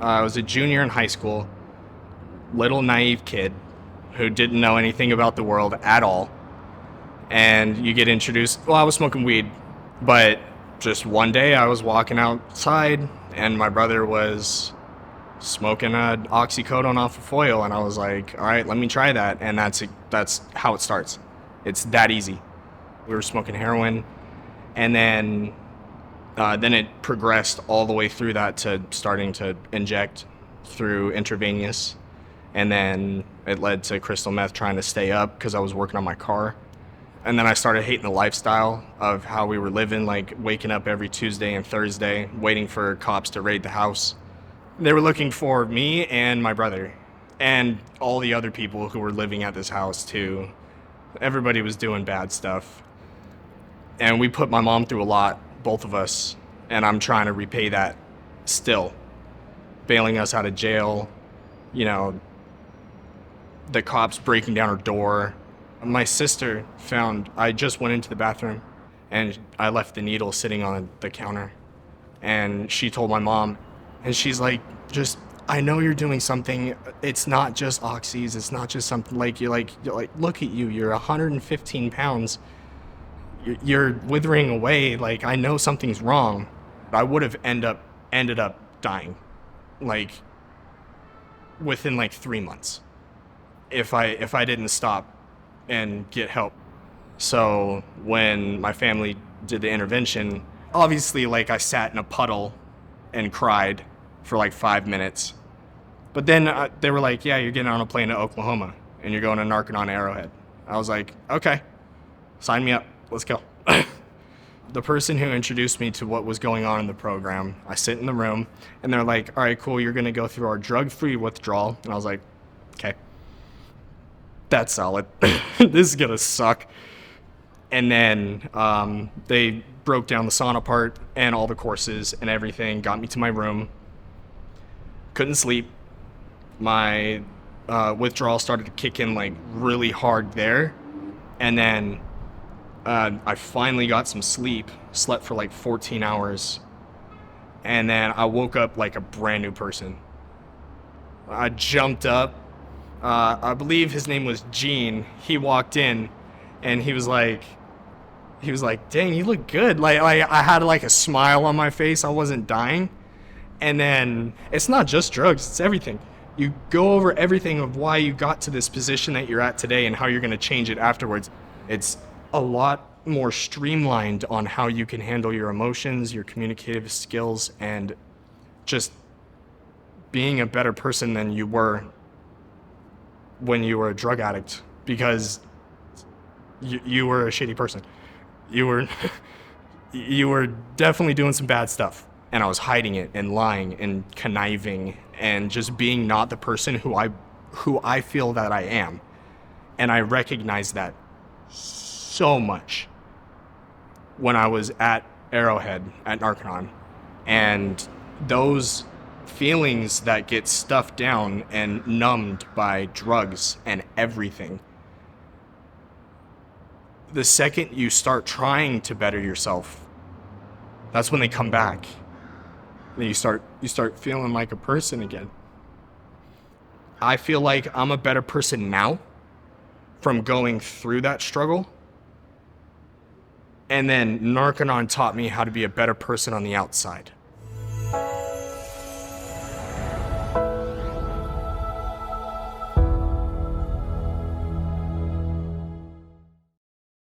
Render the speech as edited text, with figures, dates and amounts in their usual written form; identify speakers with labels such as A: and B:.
A: I was a junior in high school, little naive kid who didn't know anything about the world at all. And you get introduced, well, I was smoking weed, but just one day I was walking outside and my brother was smoking an oxycodone off of foil, and I was like, all right, let me try that. And that's how it starts. It's that easy. We were smoking heroin, and then it progressed all the way through that to starting to inject through intravenous, and then it led to crystal meth trying to stay up because I was working on my car. And then I started hating the lifestyle of how we were living, like waking up every Tuesday and Thursday, waiting for cops to raid the house. They were looking for me and my brother and all the other people who were living at this house too. Everybody was doing bad stuff. And we put my mom through a lot, both of us, and I'm trying to repay that still. Bailing us out of jail, you know, the cops breaking down her door. My sister found, I just went into the bathroom and I left the needle sitting on the counter. And she told my mom, and she's like, I know you're doing something. It's not just oxys. It's not just something you're like, look at you. You're 115 pounds. You're withering away. Like, I know something's wrong. I would have ended up dying, like, within like 3 months, if I didn't stop and get help. So when my family did the intervention, obviously, like, I sat in a puddle and cried for like 5 minutes. But then they were like, yeah, you're getting on a plane to Oklahoma and you're going to Narconon Arrowhead. I was like, okay, sign me up. Let's go. The person who introduced me to what was going on in the program, I sit in the room and they're like, all right, cool, you're going to go through our drug-free withdrawal. And I was like, okay, that's solid. This is going to suck. And then they broke down the sauna part and all the courses and everything, got me to my room. Couldn't sleep. My withdrawal started to kick in like really hard there. And then I finally got some sleep, slept for like 14 hours. And then I woke up like a brand new person. I jumped up. I believe his name was Gene. He walked in and he was like, dang, you look good. Like I had like a smile on my face. I wasn't dying. And then it's not just drugs, it's everything. You go over everything of why you got to this position that you're at today and how you're going to change it afterwards. It's a lot more streamlined on how you can handle your emotions, your communicative skills, and just being a better person than you were when you were a drug addict, because you were a shitty person. You were definitely doing some bad stuff. And I was hiding it and lying and conniving and just being not the person who I feel that I am. And I recognized that so much when I was at Arrowhead, at Narconon. And those feelings that get stuffed down and numbed by drugs and everything, the second you start trying to better yourself, that's when they come back. Then you start feeling like a person again. I feel like I'm a better person now from going through that struggle. And then Narconon taught me how to be a better person on the outside.